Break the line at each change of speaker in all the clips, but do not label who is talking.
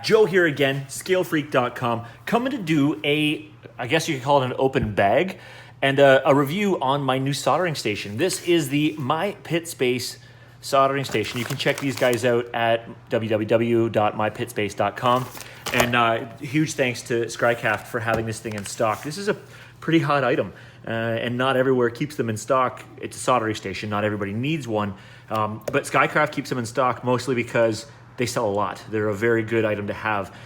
Joe here again, scalefreak.com, coming to do I guess you could call it an open bag, and a review on my new soldering station. This is the MyPitSpace soldering station. You can check these guys out at www.mypitspace.com. And huge thanks to Skycraft for having this thing in stock. This is a pretty hot item, and not everywhere keeps them in stock. It's a soldering station. Not everybody needs one, but Skycraft keeps them in stock mostly because they sell a lot. They're a very good item to have,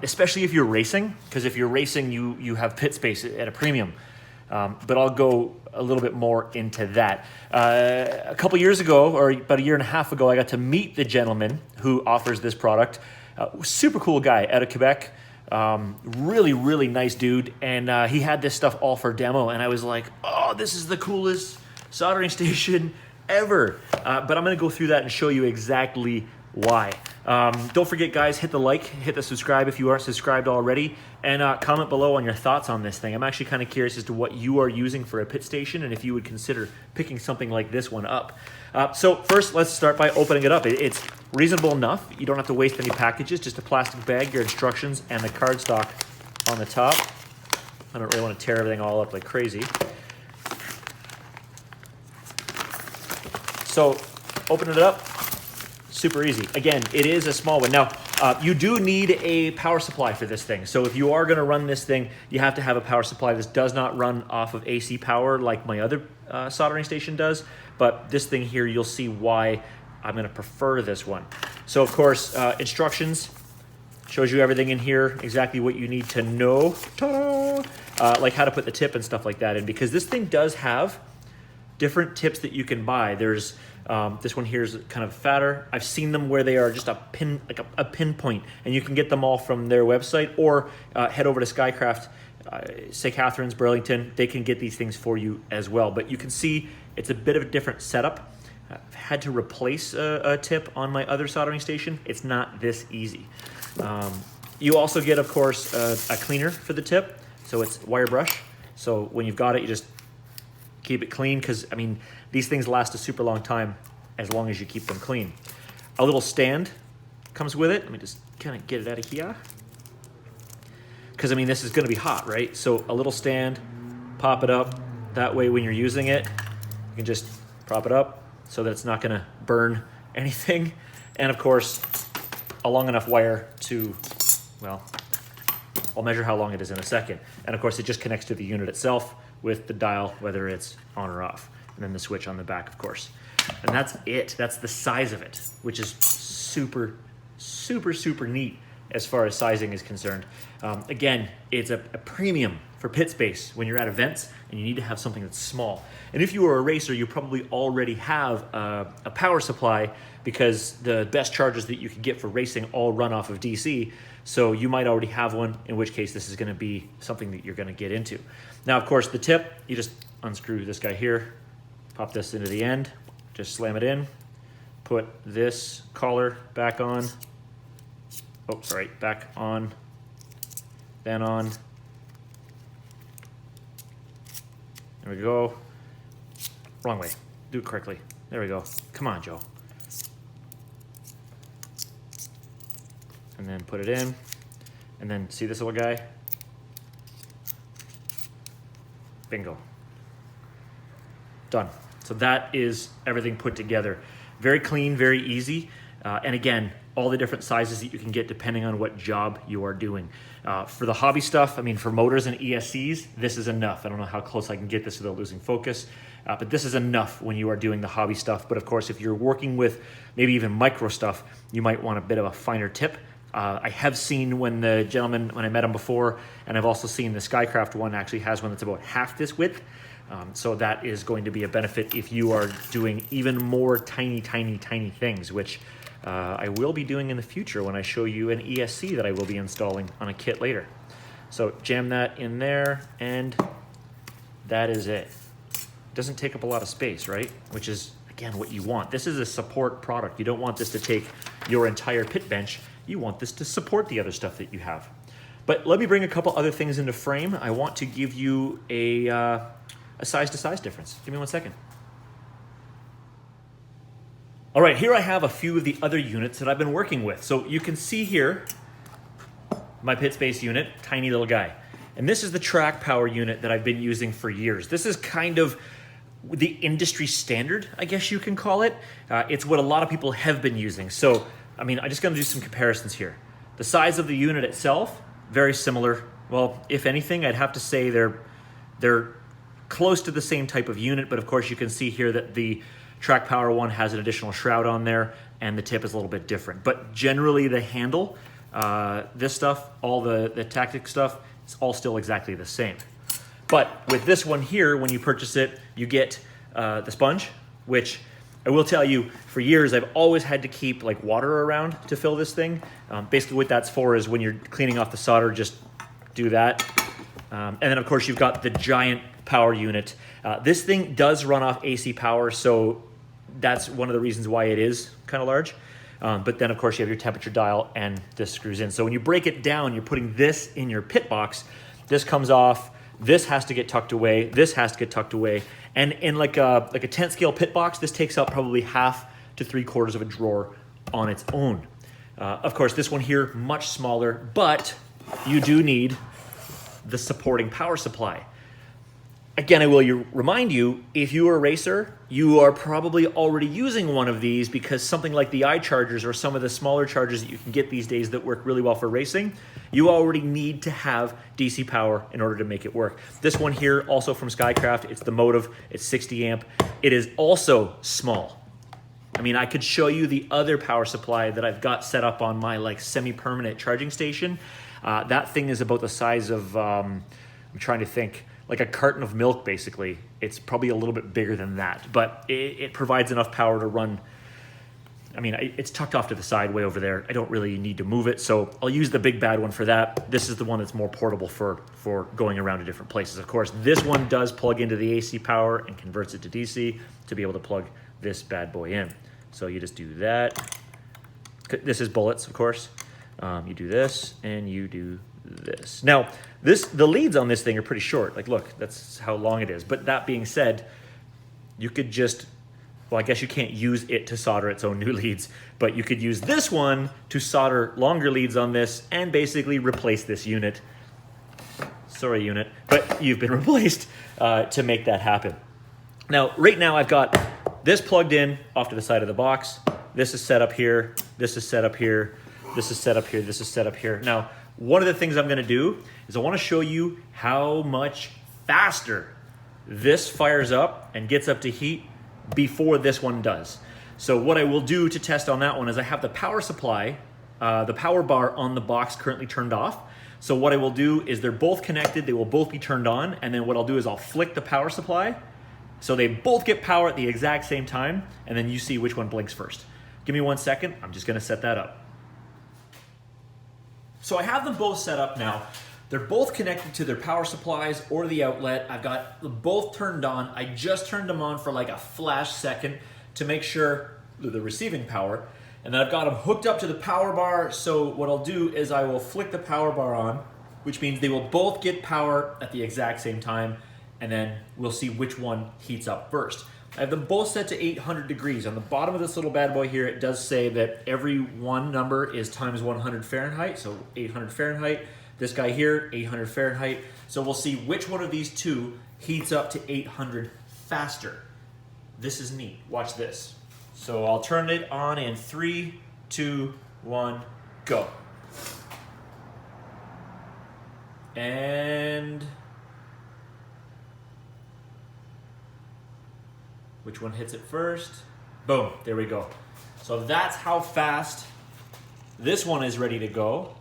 especially if you're racing, because if you're racing, you have pit space at a premium. But I'll go a little bit more into that. A couple years ago, or about a year and a half ago, I got to meet the gentleman who offers this product. Super cool guy out of Quebec. Really, really nice dude. And he had this stuff all for demo. And I was like, oh, this is the coolest soldering station ever. But I'm going to go through that and show you exactly why. Don't forget, guys, hit the like, hit the subscribe if you aren't subscribed already, and comment below on your thoughts on this thing. I'm actually kind of curious as to what you are using for a pit station and if you would consider picking something like this one up. So first, let's start by opening it up. It's reasonable enough. You don't have to waste any packages, just a plastic bag, your instructions, and the cardstock on the top. I don't really want to tear everything all up like crazy. So opening it up, super easy. Again, it is a small one. Now, you do need a power supply for this thing. So if you are going to run this thing, you have to have a power supply. This does not run off of AC power like my other soldering station does. But this thing here, you'll see why I'm going to prefer this one. So, of course, instructions. Shows you everything in here, exactly what you need to know. Like how to put the tip and stuff like that in. Because this thing does have different tips that you can buy. There's this one here is kind of fatter. I've seen them where they are just a pin, like a pinpoint, and you can get them all from their website, or head over to Skycraft, St. Catharines, Burlington. They can get these things for you as well. But you can see it's a bit of a different setup. I've had to replace a tip on my other soldering station. It's not this easy. You also get, of course, a cleaner for the tip. So it's wire brush. So when you've got it, you just keep it clean, because I mean, these things last a super long time as long as you keep them clean. A little stand comes with it. Let me just kind of get it out of here, because I mean, this is going to be hot, right? So a little stand, pop it up. That way when you're using it, you can just prop it up so that it's not going to burn anything. And of course, a long enough wire to, well, I'll measure how long it is in a second. And of course, it just connects to the unit itself with the dial, whether it's on or off, and then the switch on the back, of course. And that's it. That's the size of it, which is super, super, super neat as far as sizing is concerned. Again, it's a premium for pit space when you're at events and you need to have something that's small. And if you are a racer, you probably already have a power supply, because the best chargers that you can get for racing all run off of DC. So you might already have one, in which case this is going to be something that you're going to get into. Now, of course, the tip, you just unscrew this guy here, pop this into the end, just slam it in, put this collar back on. Oh, sorry, back on, then on. There we go. Wrong way. Do it correctly. There we go. Come on, Joe. And then put it in. And then see this little guy? Bingo. Done. So that is everything put together. Very clean, very easy. And again, all the different sizes that you can get depending on what job you are doing. For the hobby stuff, I mean, for motors and ESCs, this is enough. I don't know how close I can get this without losing focus, but this is enough when you are doing the hobby stuff. But of course, if you're working with maybe even micro stuff, you might want a bit of a finer tip. I have seen when the gentleman, when I met him before, and I've also seen the Skycraft one actually has one that's about half this width. So that is going to be a benefit if you are doing even more tiny, tiny, tiny things, which I will be doing in the future when I show you an ESC that I will be installing on a kit later. So jam that in there, and that is it. Doesn't take up a lot of space, right? Which is, again, what you want. This is a support product. You don't want this to take your entire pit bench. You want this to support the other stuff that you have. But let me bring a couple other things into frame. I want to give you a size-to-size difference. Give me 1 second. All right, here I have a few of the other units that I've been working with. So you can see here, my pit space unit, tiny little guy. And this is the track power unit that I've been using for years. This is kind of the industry standard, I guess you can call it. It's what a lot of people have been using. So, I mean, I'm just gonna do some comparisons here. The size of the unit itself, very similar. Well, if anything, I'd have to say they're close to the same type of unit, but of course you can see here that the track power one has an additional shroud on there and the tip is a little bit different. But generally the handle, this stuff, all the tactic stuff, it's all still exactly the same. But with this one here, when you purchase it, you get the sponge, which I will tell you, for years, I've always had to keep like water around to fill this thing. Basically what that's for is when you're cleaning off the solder, just do that. And then of course you've got the giant power unit. This thing does run off AC power, so that's one of the reasons why it is kind of large. But then of course you have your temperature dial and this screws in. So when you break it down, you're putting this in your pit box. This comes off, this has to get tucked away, this has to get tucked away. And in like a 10 scale pit box, this takes up probably 1/2 to 3/4 of a drawer on its own. Of course, this one here, much smaller, but you do need the supporting power supply. Again, I will remind you, if you are a racer, you are probably already using one of these because something like the iChargers or some of the smaller chargers that you can get these days that work really well for racing, you already need to have DC power in order to make it work. This one here, also from Skycraft, it's the Motive, it's 60 amp. It is also small. I mean, I could show you the other power supply that I've got set up on my like semi-permanent charging station. That thing is about the size of, I'm trying to think, like a carton of milk, basically. It's probably a little bit bigger than that, but it provides enough power to run. I mean, it's tucked off to the side way over there. I don't really need to move it, so I'll use the big bad one for that. This is the one that's more portable for going around to different places. Of course, this one does plug into the AC power and converts it to DC to be able to plug this bad boy in. So you just do that. This is bullets, of course. You do this and you do this. Now, the leads on this thing are pretty short. Like, look, that's how long it is. But that being said, you could just, well, I guess you can't use it to solder its own new leads, but you could use this one to solder longer leads on this and basically replace this unit. Sorry, unit, but you've been replaced to make that happen. Now, right now I've got this plugged in off to the side of the box. This is set up here. This is set up here. This is set up here. This is set up here. Now, one of the things I'm going to do is I want to show you how much faster this fires up and gets up to heat before this one does. So what I will do to test on that one is I have the power supply, the power bar on the box currently turned off. So what I will do is they're both connected, they will both be turned on, and then what I'll do is I'll flick the power supply so they both get power at the exact same time, and then you see which one blinks first. Give me 1 second, I'm just going to set that up. So I have them both set up now. They're both connected to their power supplies or the outlet. I've got them both turned on. I just turned them on for like a flash second to make sure they're receiving power. And then I've got them hooked up to the power bar. So what I'll do is I will flick the power bar on, which means they will both get power at the exact same time. And then we'll see which one heats up first. I have them both set to 800 degrees. On the bottom of this little bad boy here, it does say that every one number is times 100 Fahrenheit, so 800 Fahrenheit. This guy here, 800 Fahrenheit. So we'll see which one of these two heats up to 800 faster. This is neat. Watch this. So I'll turn it on in 3, 2, 1, go. And which one hits it first? Boom, there we go. So that's how fast this one is ready to go.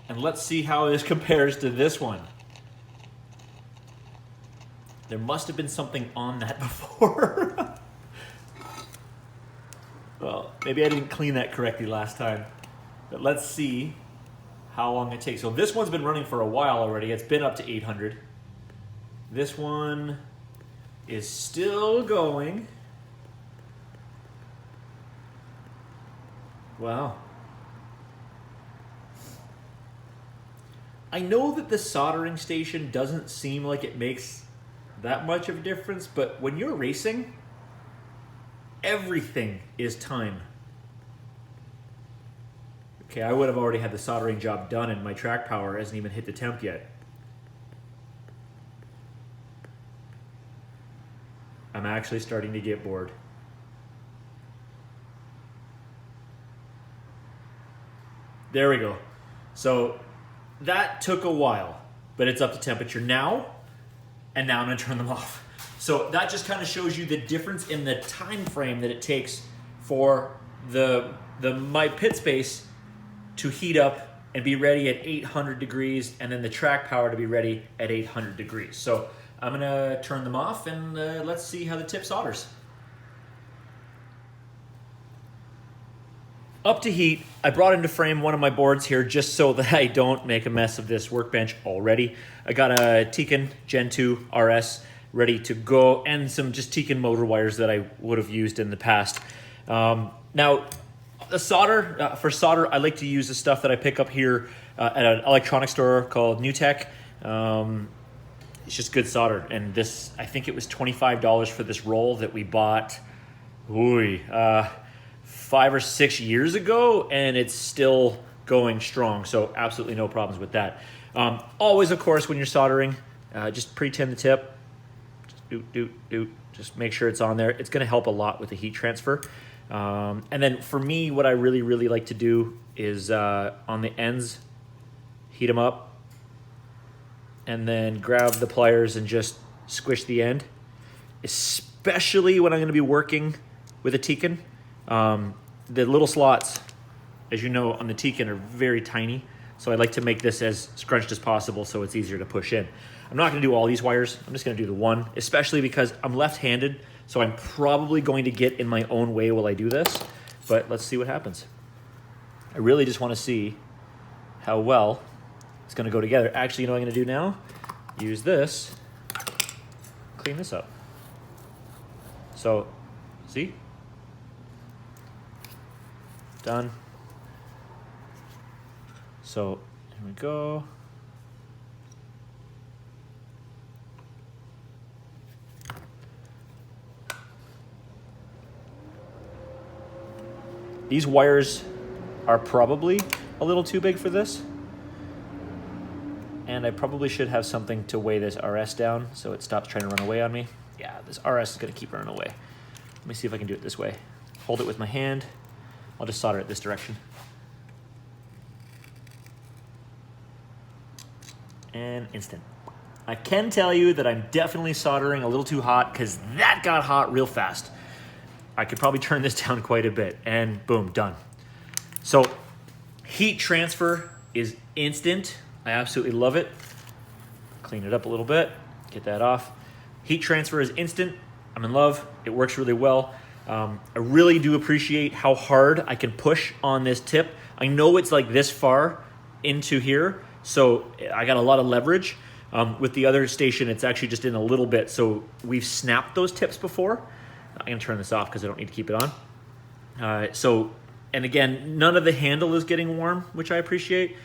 And let's see how this compares to this one. There must have been something on that before. Well, maybe I didn't clean that correctly last time. But let's see how long it takes. So this one's been running for a while already. It's been up to 800. This one is still going. Wow. I know that the soldering station doesn't seem like it makes that much of a difference, but when you're racing, everything is time. Okay, I would have already had the soldering job done and my track power hasn't even hit the temp yet. I'm actually starting to get bored. There we go. So that took a while, but it's up to temperature now, and now I'm gonna turn them off. So that just kind of shows you the difference in the time frame that it takes for my pit space to heat up and be ready at 800 degrees, and then the track power to be ready at 800 degrees. So I'm gonna turn them off and let's see how the tip solders. Up to heat, I brought into frame one of my boards here just so that I don't make a mess of this workbench already. I got a Tekin Gen 2 RS ready to go, and some just Tekin motor wires that I would have used in the past. Now, the solder, for solder, I like to use the stuff that I pick up here at an electronics store called New Tech. It's just good solder, and this, I think it was $25 for this roll that we bought, 5 or 6 years ago, and it's still going strong, so absolutely no problems with that. Always, of course, when you're soldering, just pre-tin the tip, just just make sure it's on there. It's gonna help a lot with the heat transfer. And then for me, what I really like to do is on the ends, heat them up, and then grab the pliers and just squish the end, especially when I'm gonna be working with a Tekin. The little slots, as you know, on the Tekin are very tiny, so I like to make this as scrunched as possible so it's easier to push in. I'm not gonna do all these wires, I'm just gonna do the one, especially because I'm left-handed, so I'm probably going to get in my own way while I do this, but let's see what happens. I really just wanna see how well it's gonna go together. Actually, you know what I'm gonna do now? Use this, clean this up. So, see? Done. So, here we go. These wires are probably a little too big for this. And I probably should have something to weigh this RS down so it stops trying to run away on me. Yeah, this RS is gonna keep running away. Let me see if I can do it this way. Hold it with my hand. I'll just solder it this direction. And instant. I can tell you that I'm definitely soldering a little too hot because that got hot real fast. I could probably turn this down quite a bit, and boom, done. So heat transfer is instant. I absolutely love it. Clean it up a little bit, get that off. Heat transfer is instant. I'm in love. It works really well. I really do appreciate how hard I can push on this tip. I know it's like this far into here, so I got a lot of leverage. With the other station, it's actually just in a little bit, so we've snapped those tips before. I'm gonna turn this off because I don't need to keep it on. And again, none of the handle is getting warm, which I appreciate.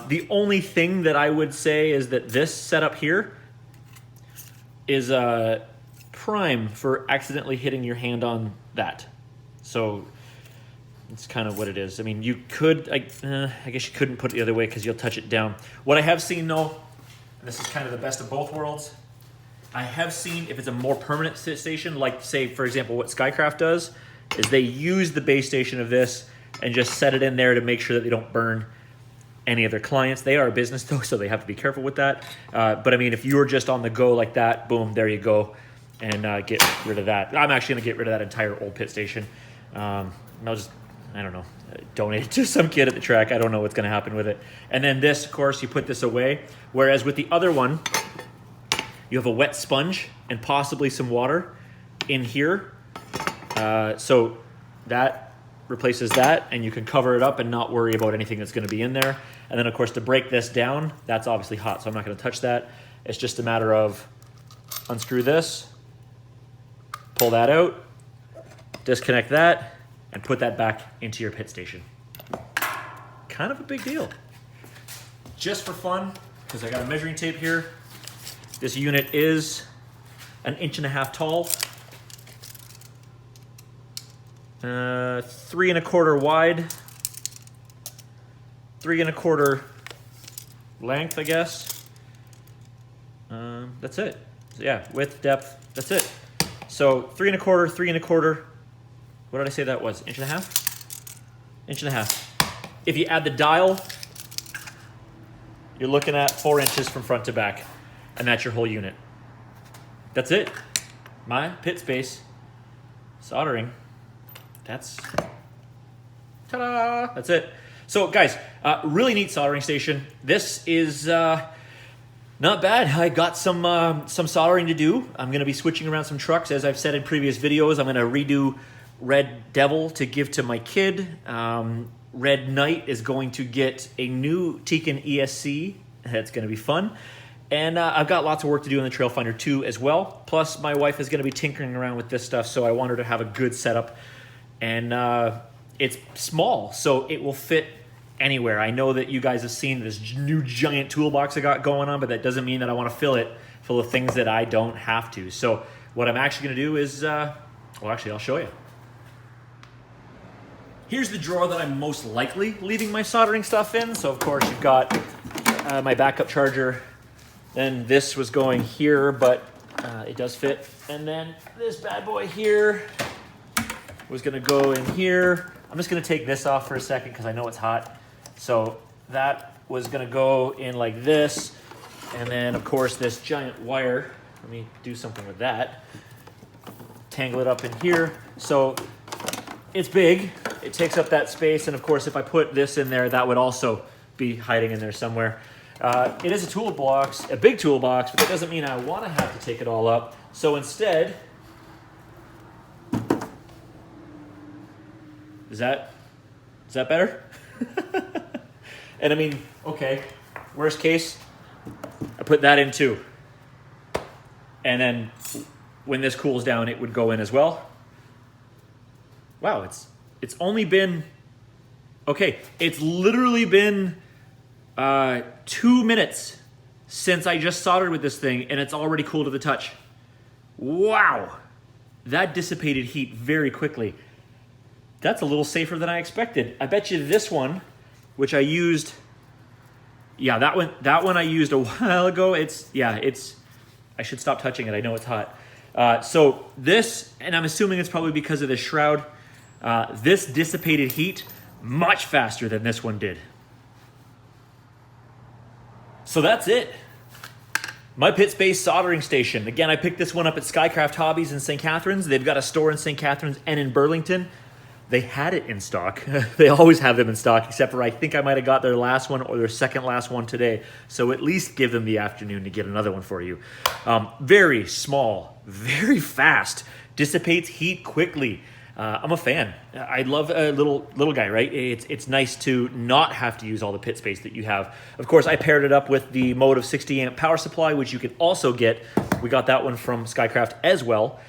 The only thing that I would say is that this setup here is prime for accidentally hitting your hand on that. So it's kind of what it is. I mean, you could, I guess you couldn't put it the other way because you'll touch it down. What I have seen though, and this is kind of the best of both worlds, I have seen if it's a more permanent station, like say, for example, what Skycraft does, is they use the base station of this and just set it in there to make sure that they don't burn any of their clients. They are a business though, so they have to be careful with that. But I mean, if you were just on the go like that, boom, there you go, and get rid of that. I'm actually gonna get rid of that entire old pit station. I'll just, I don't know, donate it to some kid at the track. I don't know what's gonna happen with it. And then this, of course, you put this away. Whereas with the other one, you have a wet sponge and possibly some water in here. So that replaces that, and you can cover it up and not worry about anything that's gonna be in there. And then of course, to break this down, that's obviously hot, so I'm not gonna touch that. It's just a matter of unscrew this, pull that out, disconnect that, and put that back into your pit station. Kind of a big deal. Just for fun, because I got a measuring tape here. This unit is 1.5 inches tall, 3 1/4 wide, 3 1/4 length, I guess. That's it. Yeah, width, depth, that's it. So 3 1/4, 3 1/4. What did I say that was? 1.5 inches? 1.5 inches. If you add the dial, you're looking at 4 inches from front to back, and that's your whole unit. That's it. My pit space soldering. That's, ta-da! That's it. So guys, really neat soldering station. This is not bad. I got some soldering to do. I'm gonna be switching around some trucks. As I've said in previous videos, I'm gonna redo Red Devil to give to my kid. Red Knight is going to get a new Tekin ESC. That's gonna be fun. And I've got lots of work to do in the Trail Finder 2 as well. Plus my wife is gonna be tinkering around with this stuff, so I want her to have a good setup. And it's small, so it will fit anywhere. I know that you guys have seen this new giant toolbox I got going on, but that doesn't mean that I want to fill it full of things that I don't have to. So what I'm actually going to do is, well, actually, I'll show you. Here's the drawer that I'm most likely leaving my soldering stuff in. So of course you've got my backup charger. Then this was going here, but it does fit. And then this bad boy here was going to go in here. I'm just going to take this off for a second because I know it's hot. So that was going to go in like this. And then, of course, this giant wire. Let me do something with that. Tangle it up in here. So it's big. It takes up that space. And, of course, if I put this in there, that would also be hiding in there somewhere. It is a toolbox, a big toolbox, but that doesn't mean I want to have to take it all up. So instead, is that better? And I mean, okay, worst case, I put that in too. And then when this cools down, it would go in as well. Wow, it's only been, okay, it's literally been 2 minutes since I just soldered with this thing, and it's already cool to the touch. Wow, that dissipated heat very quickly. That's a little safer than I expected. I bet you this one, which I used, yeah, that one I used a while ago. I should stop touching it. I know it's hot. So this, and I'm assuming it's probably because of the shroud, this dissipated heat much faster than this one did. So that's it. My pit space soldering station. Again, I picked this one up at Skycraft Hobbies in St. Catharines. They've got a store in St. Catharines and in Burlington. They had it in stock. They always have them in stock, except for I think I might have got their last one or their second last one today. So at least give them the afternoon to get another one for you. Very small, very fast, dissipates heat quickly. I'm a fan. I love a little guy, right? It's nice to not have to use all the pit space that you have. Of course, I paired it up with the Motive 60 amp power supply, which you can also get. We got that one from Skycraft as well.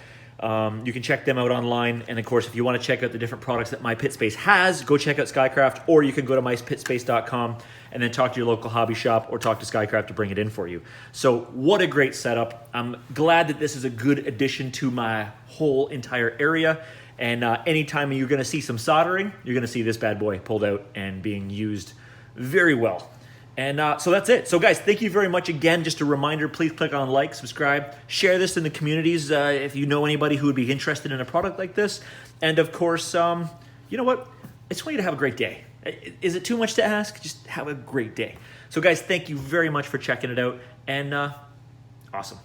You can check them out online. And of course, if you want to check out the different products that My Pit Space has, go check out Skycraft, or you can go to mypitspace.com and then talk to your local hobby shop or talk to Skycraft to bring it in for you. So what a great setup. I'm glad that this is a good addition to my whole entire area. And anytime you're going to see some soldering, you're going to see this bad boy pulled out and being used very well. And so that's it. So guys, thank you very much again. Just a reminder, please click on like, subscribe, share this in the communities if you know anybody who would be interested in a product like this. And of course, you know what? I just want you to have a great day. Is it too much to ask? Just have a great day. So guys, thank you very much for checking it out, and awesome.